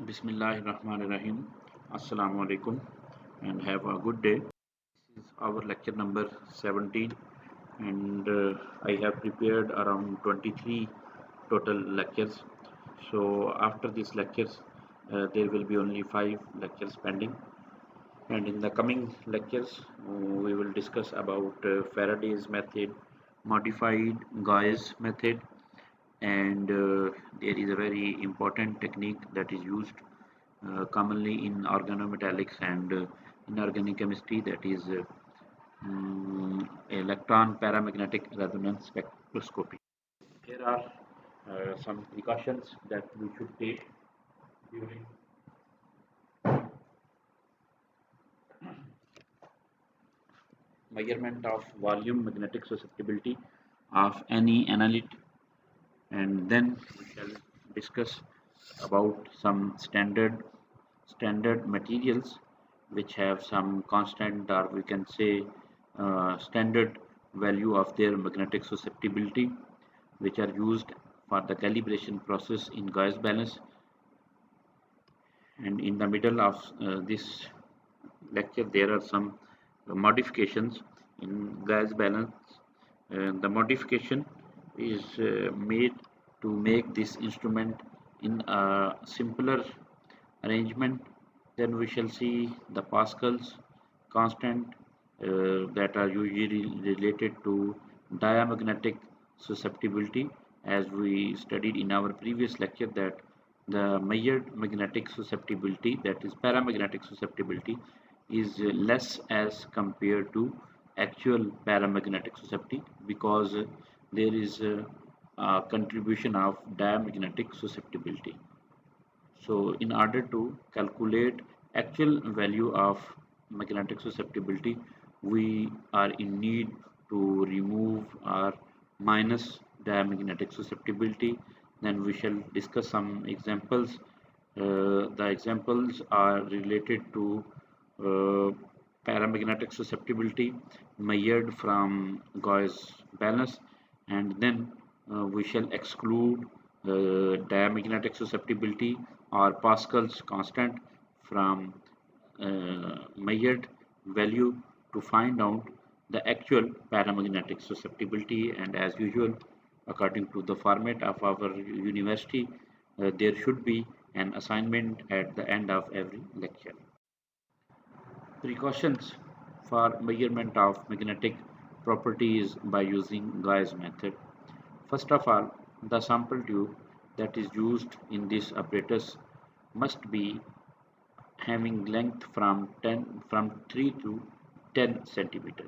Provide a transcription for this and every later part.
Bismillahirrahmanirrahim. Assalamu alaikum and have a good day. This is our lecture number 17 and I have prepared around 23 total lectures. So after these lectures there will be only 5 lectures pending, and in the coming lectures we will discuss about Faraday's method, modified Gauss method, and there is a very important technique that is used commonly in organometallics and inorganic chemistry, that is electron paramagnetic resonance spectroscopy. Here are some precautions that we should take during measurement of volume magnetic susceptibility of any analyte, and then we shall discuss about some standard materials which have some constant, or we can say standard value of their magnetic susceptibility, which are used for the calibration process in Gauss balance. And in the middle of this lecture there are some modifications in Gauss balance. The modification is made to make this instrument in a simpler arrangement. Then we shall see the Pascal's constant that are usually related to diamagnetic susceptibility, as we studied in our previous lecture that the measured magnetic susceptibility, that is paramagnetic susceptibility, is less as compared to actual paramagnetic susceptibility, because there is a contribution of diamagnetic susceptibility. So in order to calculate actual value of magnetic susceptibility, we are in need to remove our minus diamagnetic susceptibility. Then we shall discuss some examples. The examples are related to uh, paramagnetic susceptibility measured from Gauss balance, and then we shall exclude diamagnetic susceptibility or Pascal's constant from measured value to find out the actual paramagnetic susceptibility. And as usual, according to the format of our university, there should be an assignment at the end of every lecture. Precautions for measurement of magnetic properties by using Gauss method. First of all, the sample tube that is used in this apparatus must be having length from 3 to 10 centimeter.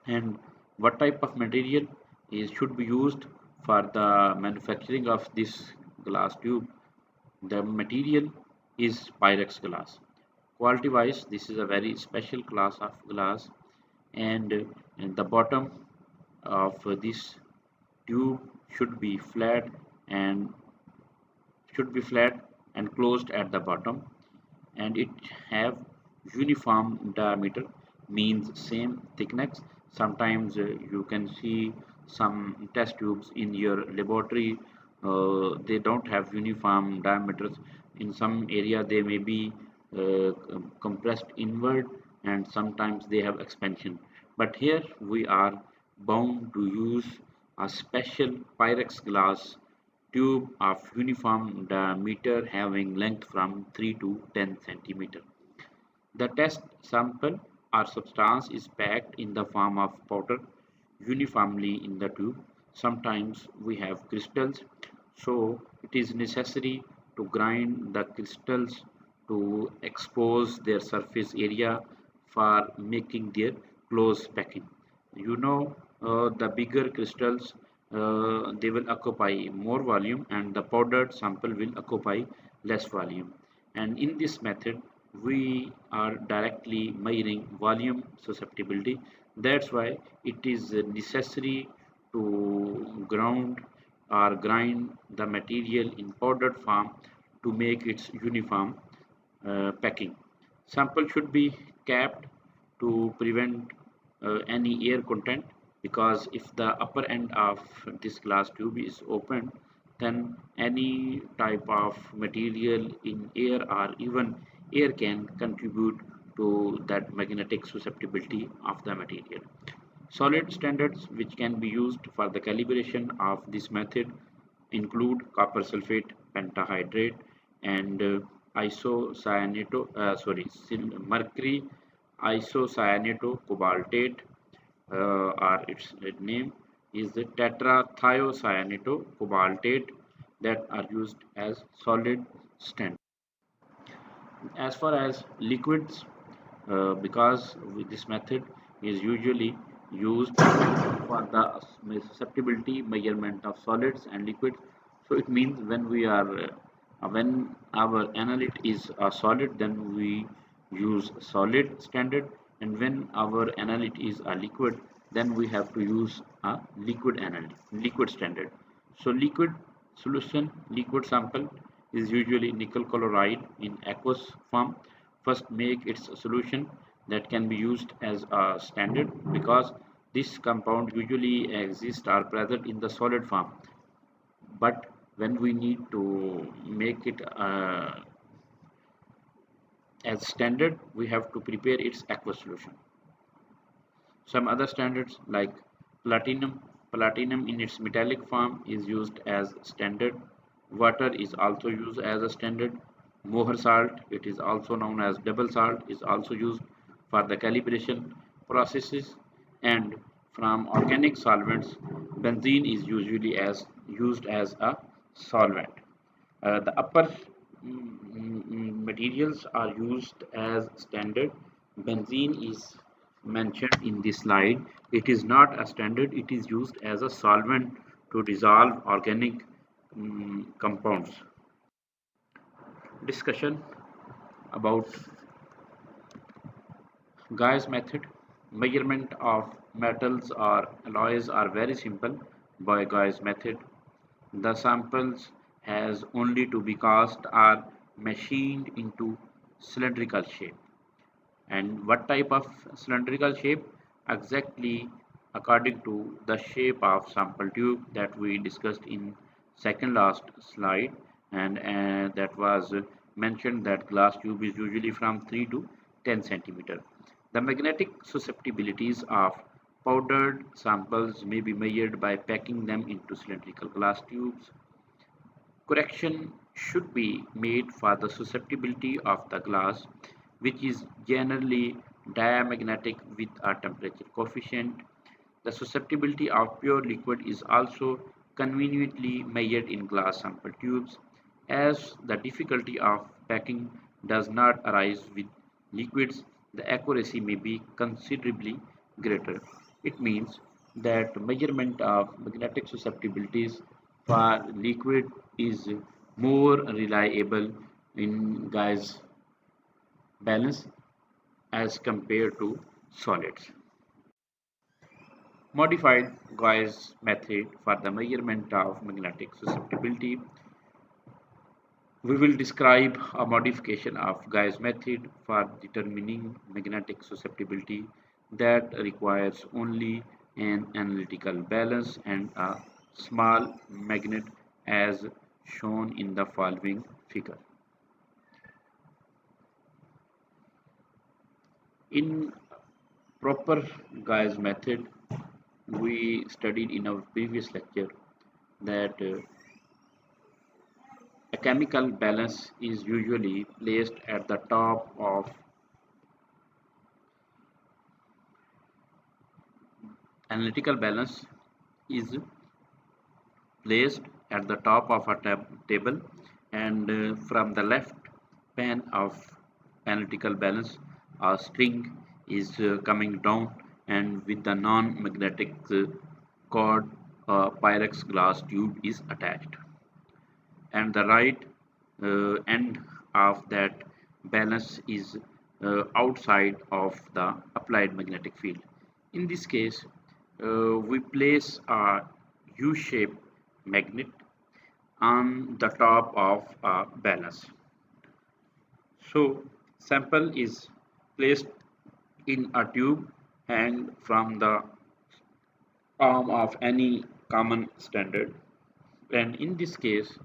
And what type of material is should be used for the manufacturing of this glass tube? The material is Pyrex glass. Quality wise, this is a very special class of glass, and the bottom of this tube should be flat and closed at the bottom, and it have uniform diameter, means same thickness. Sometimes you can see some test tubes in your laboratory, they don't have uniform diameters. In some area they may be compressed inward, and sometimes they have expansion, but here we are bound to use a special Pyrex glass tube of uniform diameter having length from 3 to 10 centimeter. The test sample or substance is packed in the form of powder uniformly in the tube. Sometimes we have crystals, so it is necessary to grind the crystals to expose their surface area for making their close packing. The bigger crystals, they will occupy more volume, and the powdered sample will occupy less volume. And in this method, we are directly measuring volume susceptibility. That's why it is necessary to ground or grind the material in powdered form to make its uniform packing. Sample should be capped to prevent any air content, because if the upper end of this glass tube is open, then any type of material in air or even air can contribute to that magnetic susceptibility of the material. Solid standards which can be used for the calibration of this method include copper sulfate pentahydrate and mercury isocyanato cobaltate, or its name is the tetrathiocyanate cobaltate, that are used as solid standard. As far as liquids, because with this method is usually used for the susceptibility measurement of solids and liquids. So it means when our analyte is a solid, then we use solid standard, and when our analyte is a liquid, then we have to use a liquid standard. So liquid solution, liquid sample is usually nickel chloride in aqueous form. First make its solution that can be used as a standard, because this compound usually exists or present in the solid form, but when we need to make it as standard, we have to prepare its aqueous solution. Some other standards like platinum. Platinum in its metallic form is used as standard. Water is also used as a standard. Mohr salt, it is also known as double salt, is also used for the calibration processes. And from organic solvents, benzene is usually used as a solvent. The upper materials are used as standard. Benzene is mentioned in this slide. It is not a standard, it is used as a solvent to dissolve organic compounds. Discussion about Guy's method. Measurement of metals or alloys are very simple by Guy's method. The samples has only to be cast or machined into cylindrical shape. And what type of cylindrical shape? Exactly according to the shape of sample tube that we discussed in second last slide, and that was mentioned that glass tube is usually from 3 to 10 centimeter. The magnetic susceptibilities of powdered samples may be measured by packing them into cylindrical glass tubes. Correction should be made for the susceptibility of the glass, which is generally diamagnetic with a temperature coefficient. The susceptibility of pure liquid is also conveniently measured in glass sample tubes, as the difficulty of packing does not arise with liquids. The accuracy may be considerably greater. It means that measurement of magnetic susceptibilities for liquid is more reliable in Guy's balance as compared to solids. Modified Guy's method for the measurement of magnetic susceptibility. We will describe a modification of Guy's method for determining magnetic susceptibility that requires only an analytical balance and a small magnet, as shown in the following figure. In proper Guy's method, we studied in our previous lecture that a chemical balance is usually placed at the top of analytical balance is placed at the top of a table, and from the left pane of analytical balance a string is coming down, and with the non-magnetic cord a pyrex glass tube is attached, and the right end of that balance is outside of the applied magnetic field. In this case, we place a U-shaped magnet on the top of a balance. So sample is placed in a tube hanged from the arm of any common standard. And in this case,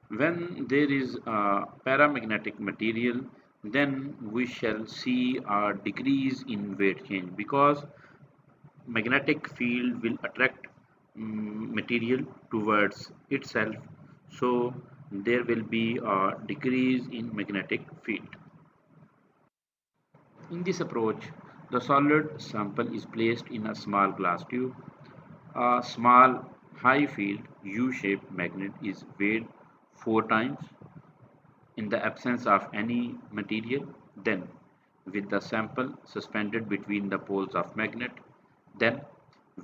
when there is a paramagnetic material, then we shall see a decrease in weight change because magnetic field will attract material towards itself, so there will be a decrease in magnetic field. In this approach, the solid sample is placed in a small glass tube. A small high field U-shaped magnet is weighed 4 times in the absence of any material, then with the sample suspended between the poles of magnet, then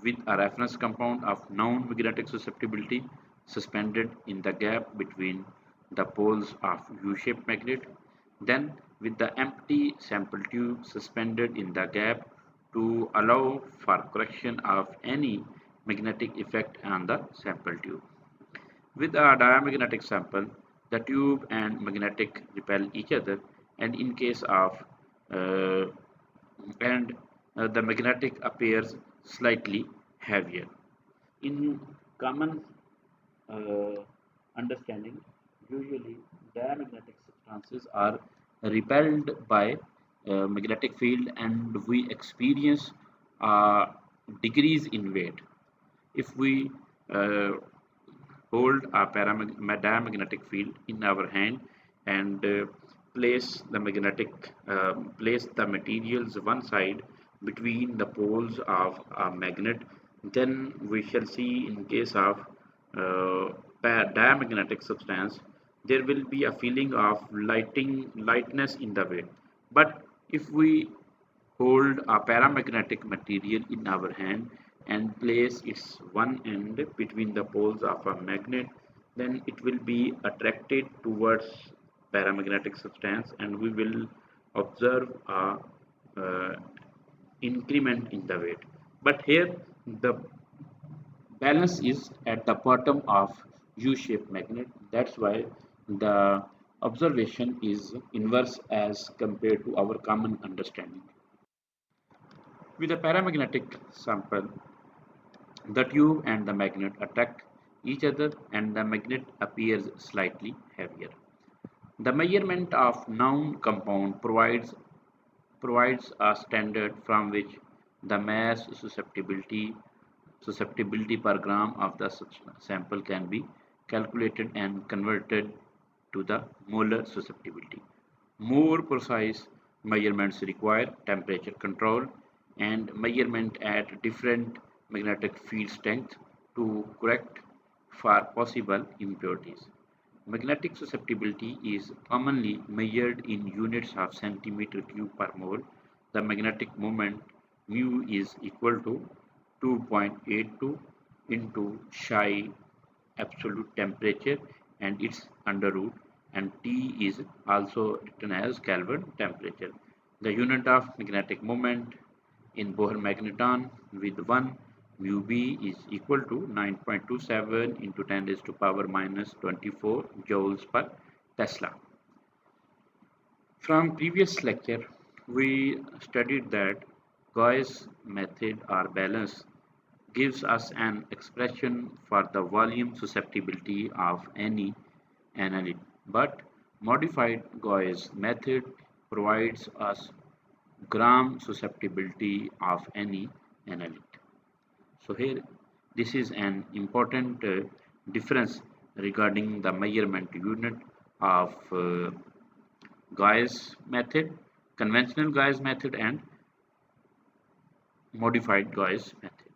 with a reference compound of known magnetic susceptibility suspended in the gap between the poles of U-shaped magnet, then with the empty sample tube suspended in the gap to allow for correction of any magnetic effect on the sample tube. With a diamagnetic sample, the tube and magnetic repel each other, and in case of uh, and the magnetic appears slightly heavier. In common uh, understanding, usually diamagnetic substances are repelled by magnetic field, and we experience a decrease in weight. If we uh, hold a diamagnetic field in our hand and place the materials one side between the poles of a magnet, then we shall see in case of uh, diamagnetic substance there will be a feeling of lightness in the weight. But if we hold a paramagnetic material in our hand and place its one end between the poles of a magnet, then it will be attracted towards paramagnetic substance and we will observe a uh, increment in the weight. But here the balance is at the bottom of U-shaped magnet. That's why the observation is inverse as compared to our common understanding. With a paramagnetic sample, the tube and the magnet attract each other and the magnet appears slightly heavier. The measurement of known compound provides a standard from which the mass susceptibility per gram of the sample can be calculated and converted to the molar susceptibility. More precise measurements require temperature control and measurement at different magnetic field strength to correct for possible impurities. Magnetic susceptibility is commonly measured in units of centimeter cube per mole. The magnetic moment mu is equal to 2.82 into psi absolute temperature and its under root, and T is also written as Kelvin temperature. The unit of magnetic moment in Bohr magneton with 1 mu b is equal to 9.27 into 10 raised to power minus 24 joules per Tesla. From previous lecture, we studied that Gauss method or balance gives us an expression for the volume susceptibility of any analyte, but modified Gauss method provides us gram susceptibility of any analyte. So here this is an important difference regarding the measurement unit of Gauss method, conventional Gauss method and modified Gauss method.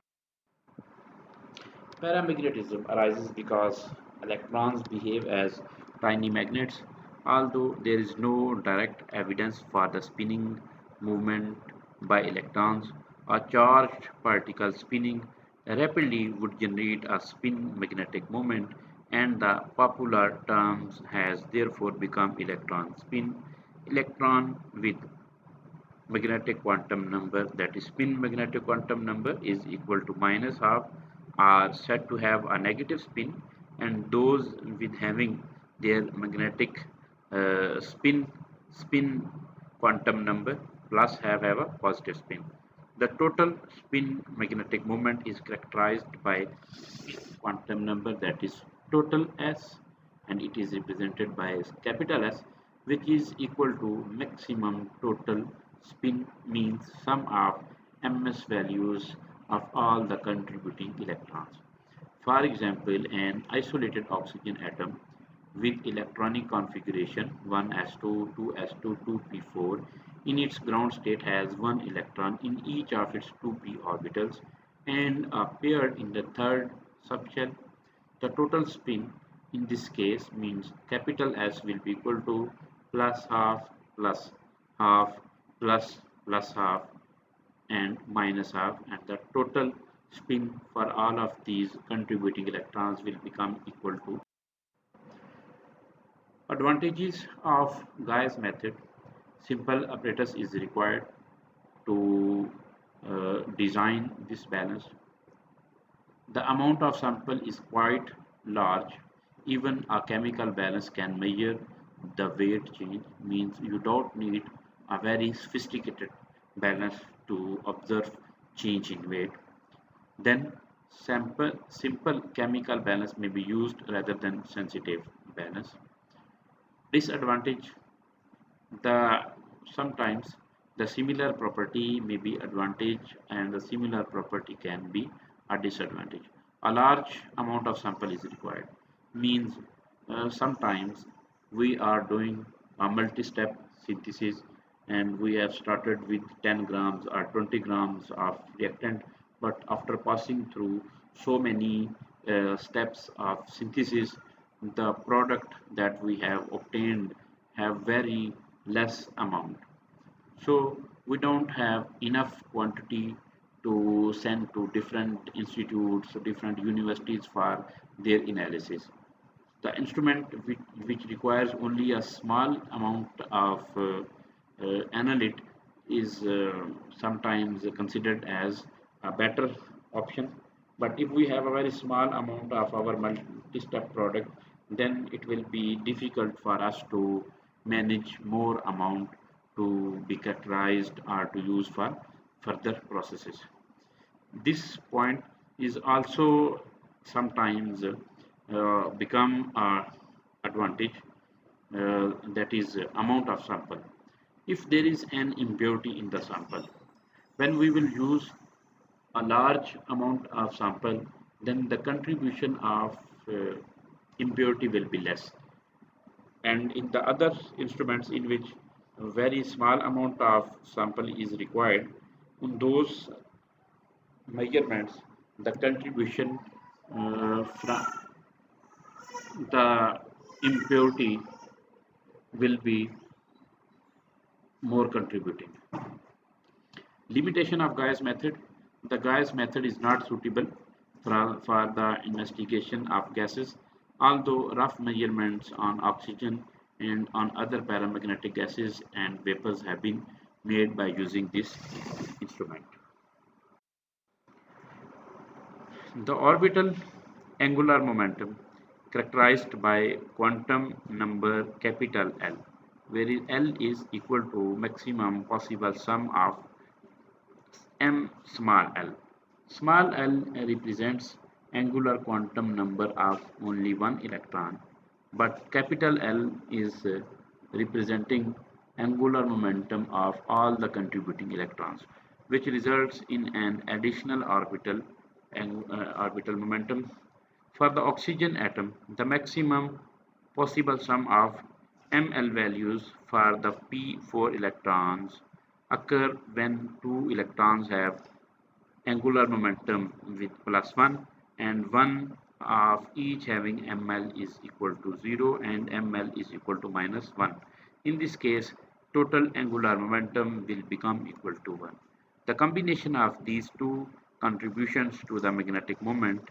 Paramagnetism arises because electrons behave as tiny magnets, although there is no direct evidence for the spinning movement by electrons. A charged particle spinning rapidly would generate a spin magnetic moment, and the popular term has therefore become electron spin. Electron with magnetic quantum number, that is spin magnetic quantum number, is equal to minus half are said to have a negative spin, and those with having their magnetic spin quantum number plus have a positive spin. The total spin magnetic moment is characterized by quantum number, that is total S, and it is represented by capital S, which is equal to maximum total spin, means sum of ms values of all the contributing electrons. For example, an isolated oxygen atom with electronic configuration 1s2, 2s2, 2p4 in its ground state has one electron in each of its 2p orbitals and a pair in the third subshell. The total spin in this case means capital S will be equal to plus half half plus half and minus half, and the total spin for all of these contributing electrons will become equal to. Advantages of Gauss method: simple apparatus is required to design this balance. The amount of sample is quite large. Even a chemical balance can measure the weight change, means you don't need a very sophisticated balance to observe change in weight. Then simple chemical balance may be used rather than sensitive balance. Disadvantage: the sometimes the similar property may be advantage and the similar property can be a disadvantage. A large amount of sample is required, means sometimes we are doing a multi-step synthesis and we have started with 10 grams or 20 grams of reactant, but after passing through so many steps of synthesis, the product that we have obtained have very less amount. So we don't have enough quantity to send to different institutes, different universities for their analysis. The instrument which requires only a small amount of analyte is sometimes considered as a better option. But if we have a very small amount of our multi-step product, then it will be difficult for us to manage more amount to be characterized or to use for further processes. This point is also sometimes become a advantage, that is amount of sample. If there is an impurity in the sample, when we will use a large amount of sample, then the contribution of uh, impurity will be less. And in the other instruments in which a very small amount of sample is required, in those measurements, the contribution from the impurity will be more contributing. Limitation of Gauss method. The Gauss method is not suitable for the investigation of gases, although rough measurements on oxygen and on other paramagnetic gases and vapors have been made by using this instrument. The orbital angular momentum characterized by quantum number capital L, where L is equal to maximum possible sum of m small l. Small l represents angular quantum number of only one electron, but capital L is representing angular momentum of all the contributing electrons, which results in an additional orbital momentum. For the oxygen atom, the maximum possible sum of ml values for the p4 electrons occur when two electrons have angular momentum with plus 1 and one of each having ml is equal to 0 and ml is equal to minus 1. In this case, total angular momentum will become equal to 1. The combination of these two contributions to the magnetic moment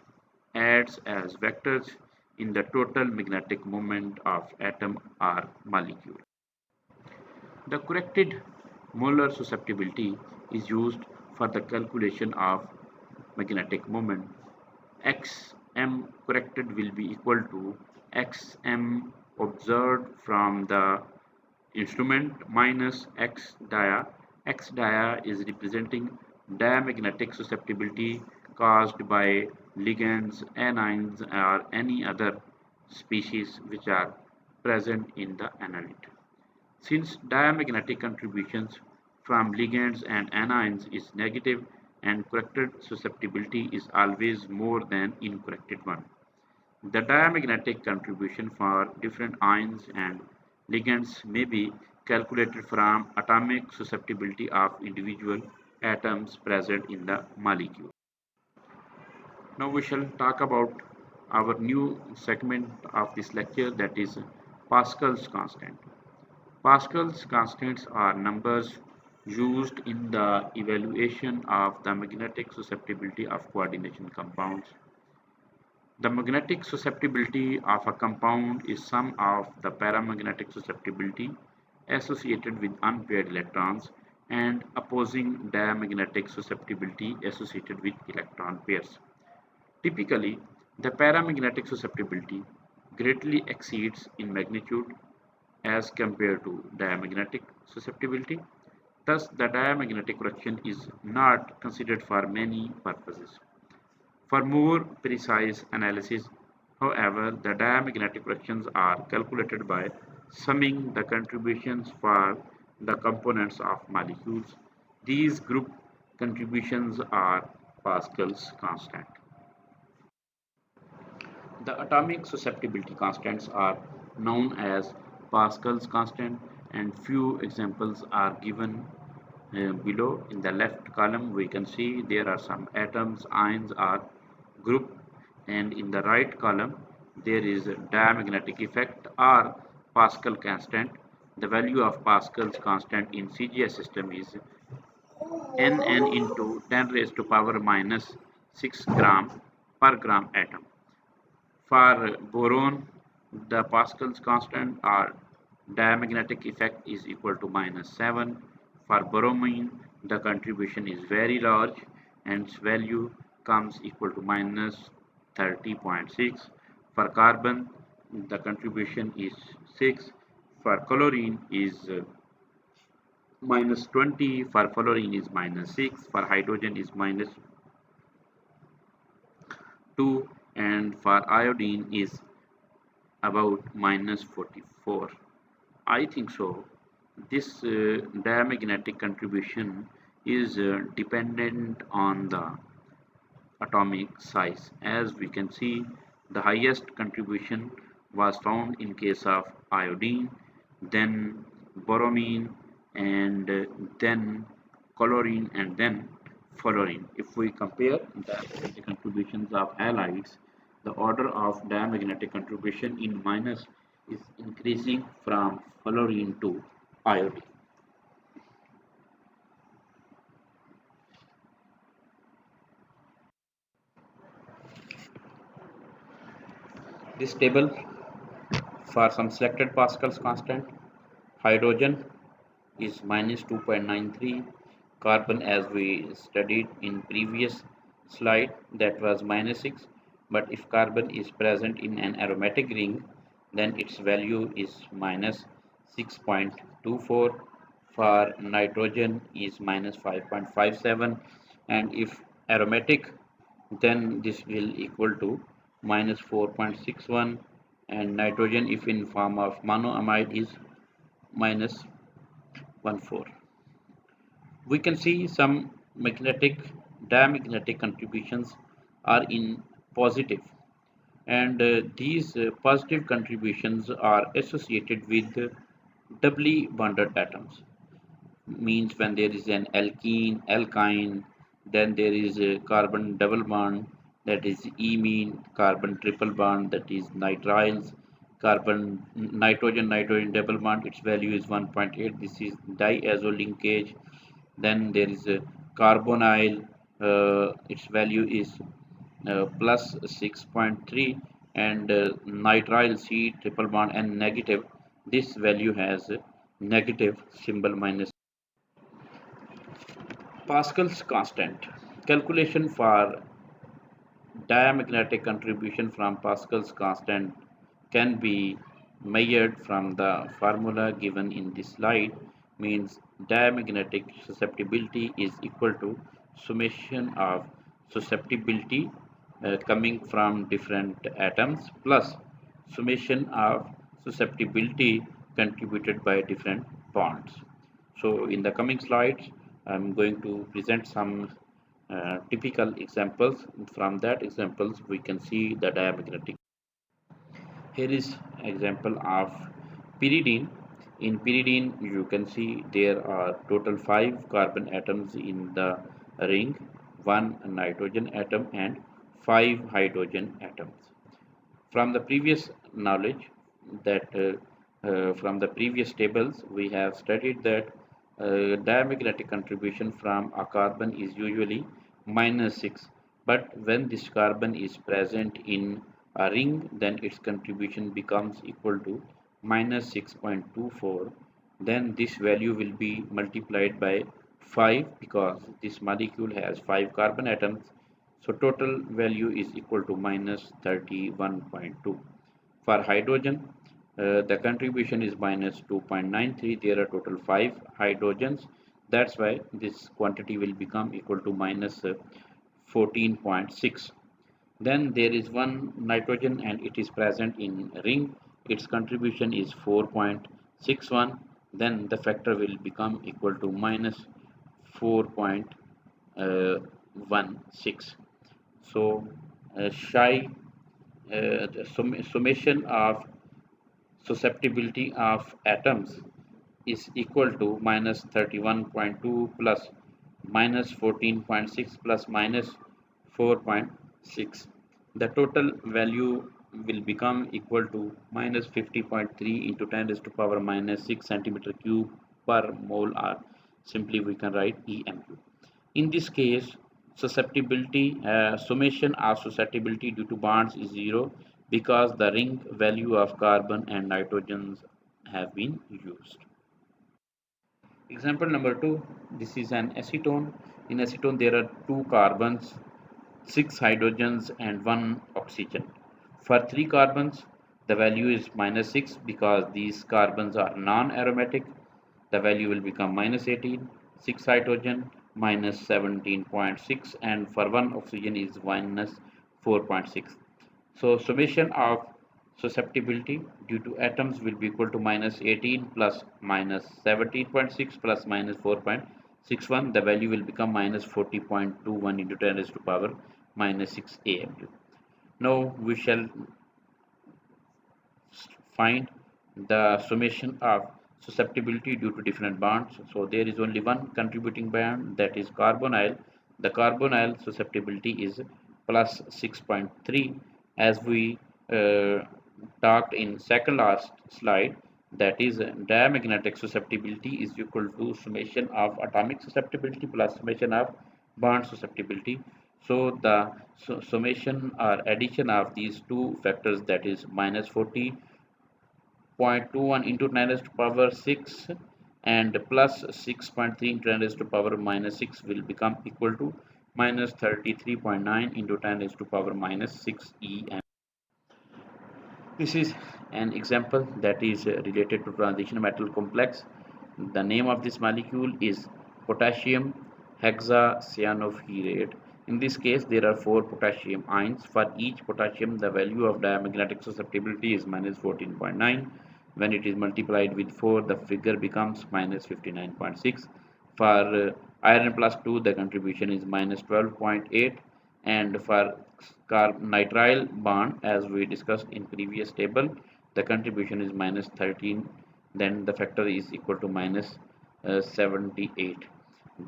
acts as vectors in the total magnetic moment of atom or molecule. The corrected Molar susceptibility is used for the calculation of magnetic moment. Xm corrected will be equal to Xm observed from the instrument minus X dia. X dia is representing diamagnetic susceptibility caused by ligands, anions, or any other species which are present in the analyte. Since diamagnetic contributions from ligands and anions is negative and corrected susceptibility is always more than incorrected one. The diamagnetic contribution for different ions and ligands may be calculated from atomic susceptibility of individual atoms present in the molecule. Now we shall talk about our new segment of this lecture, that is Pascal's constant. Pascal's constants are numbers used in the evaluation of the magnetic susceptibility of coordination compounds. The magnetic susceptibility of a compound is sum of the paramagnetic susceptibility associated with unpaired electrons and opposing diamagnetic susceptibility associated with electron pairs. Typically, the paramagnetic susceptibility greatly exceeds in magnitude as compared to diamagnetic susceptibility. Thus, the diamagnetic correction is not considered for many purposes. For more precise analysis, however, the diamagnetic corrections are calculated by summing the contributions for the components of molecules. These group contributions are Pascal's constant. The atomic susceptibility constants are known as Pascal's constant, and few examples are given below. In the left column we can see there are some atoms, ions are grouped, and in the right column there is a diamagnetic effect or Pascal constant. The value of Pascal's constant in CGS system is Nn into 10 raised to power minus 6 gram per gram atom. For boron, the Pascal's constant or diamagnetic effect is equal to minus 7. For bromine, the contribution is very large and its value comes equal to minus 30.6. For carbon, the contribution is 6. For chlorine is minus 20. For fluorine is minus 6. For hydrogen is minus 2, and for iodine is about minus 44. I think so. This diamagnetic contribution is dependent on the atomic size. As we can see, the highest contribution was found in case of iodine, then bromine, and then chlorine, and then fluorine. If we compare the contributions of halides, the order of diamagnetic contribution in minus is increasing from fluorine to iodine. This table for some selected Pascal's constant, hydrogen is minus 2.93, carbon as we studied in previous slide that was minus 6, but if carbon is present in an aromatic ring then its value is minus 6.24. For nitrogen is minus 5.57, and if aromatic then this will equal to minus 4.61, and nitrogen if in form of monoamide is minus 1.4. We can see some magnetic diamagnetic contributions are in positive, and these positive contributions are associated with doubly bonded atoms. Means when there is an alkyne, then there is a carbon double bond, that is imine, carbon triple bond, that is nitriles, carbon nitrogen double bond, its value is 1.8. This is diazo linkage. Then there is a carbonyl, its value is plus 6.3, and nitrile C triple bond and negative. This value has a negative symbol minus. Pascal's constant. Calculation for diamagnetic contribution from Pascal's constant can be measured from the formula given in this slide. Means diamagnetic susceptibility is equal to summation of susceptibility coming from different atoms plus summation of susceptibility contributed by different bonds. So in the coming slides, I'm going to present some typical examples. From that examples, we can see the diamagnetic. Here is example of pyridine. In pyridine, you can see there are total 5 carbon atoms in the ring, 1 nitrogen atom and 5 hydrogen atoms. From the previous knowledge that from the previous tables, we have studied that diamagnetic contribution from a carbon is usually -6, but when this carbon is present in a ring, then its contribution becomes equal to -6.24. Then this value will be multiplied by 5 because this molecule has 5 carbon atoms, so total value is equal to minus 31.2. For hydrogen, the contribution is minus 2.93. There are total 5 hydrogens. That's why this quantity will become equal to minus 14.6. Then there is one nitrogen and it is present in ring. Its contribution is 4.61. Then the factor will become equal to minus 4.16. So psi the summation of susceptibility of atoms is equal to minus 31.2 plus minus 14.6 plus minus 4.6. The total value will become equal to minus 50.3 into 10 raised to power minus 6 centimeter cube per mole, or simply we can write EMU. In this case, summation of susceptibility due to bonds is 0 because the ring value of carbon and nitrogens have been used. Example number 2, this is an acetone. In acetone there are 2 carbons, 6 hydrogens and 1 oxygen. For 3 carbons the value is minus 6 because these carbons are non-aromatic. The value will become minus 18, 6 hydrogen minus 17.6, and for 1 oxygen is minus 4.6. So summation of susceptibility due to atoms will be equal to minus 18 plus minus 17.6 plus minus 4.61. The value will become minus 40.21 into 10 raised to power minus 6 AMU. Now we shall find the summation of susceptibility due to different bonds. So there is only one contributing bond, that is carbonyl. The carbonyl susceptibility is plus 6.3, as we talked in second last slide. That is diamagnetic susceptibility is equal to summation of atomic susceptibility plus summation of bond susceptibility. So the summation or addition of these two factors, that is minus 40.21 into 10 raised to power 6 and plus 6.3 into 10 raised to power minus 6 will become equal to minus 33.9 into 10 raised to power minus 6 EM. This is an example that is related to transition metal complex. The name of this molecule is potassium hexacyanoferrate. In this case, there are 4 potassium ions. For each potassium, the value of diamagnetic susceptibility is minus 14.9. When it is multiplied with 4, the figure becomes minus 59.6. For iron plus 2, the contribution is minus 12.8, and for nitrile bond, as we discussed in previous table, the contribution is minus 13. Then the factor is equal to minus 78.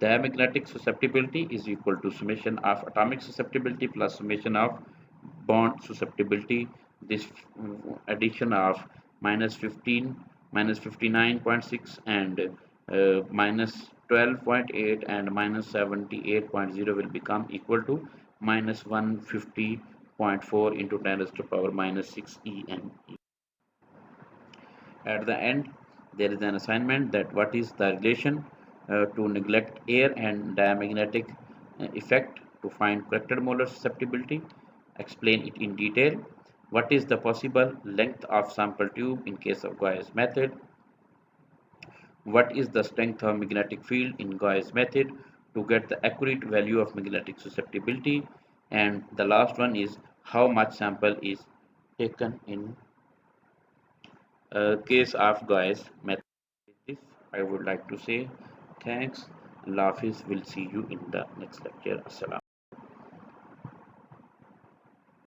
Diamagnetic susceptibility is equal to summation of atomic susceptibility plus summation of bond susceptibility. This addition of minus 15, minus 59.6, and minus 12.8 and minus 78.0 will become equal to minus 150.4 into 10 raised to power minus 6 EM. At the end, there is an assignment that what is the relation to neglect air and diamagnetic effect to find corrected molar susceptibility. Explain it in detail. What is the possible length of sample tube in case of Gauss method? What is the strength of magnetic field in Gauss method to get the accurate value of magnetic susceptibility? And the last one is how much sample is taken in case of Gauss method. With this, I would like to say thanks. Allah Hafiz. Will see you in the next lecture. Assalam.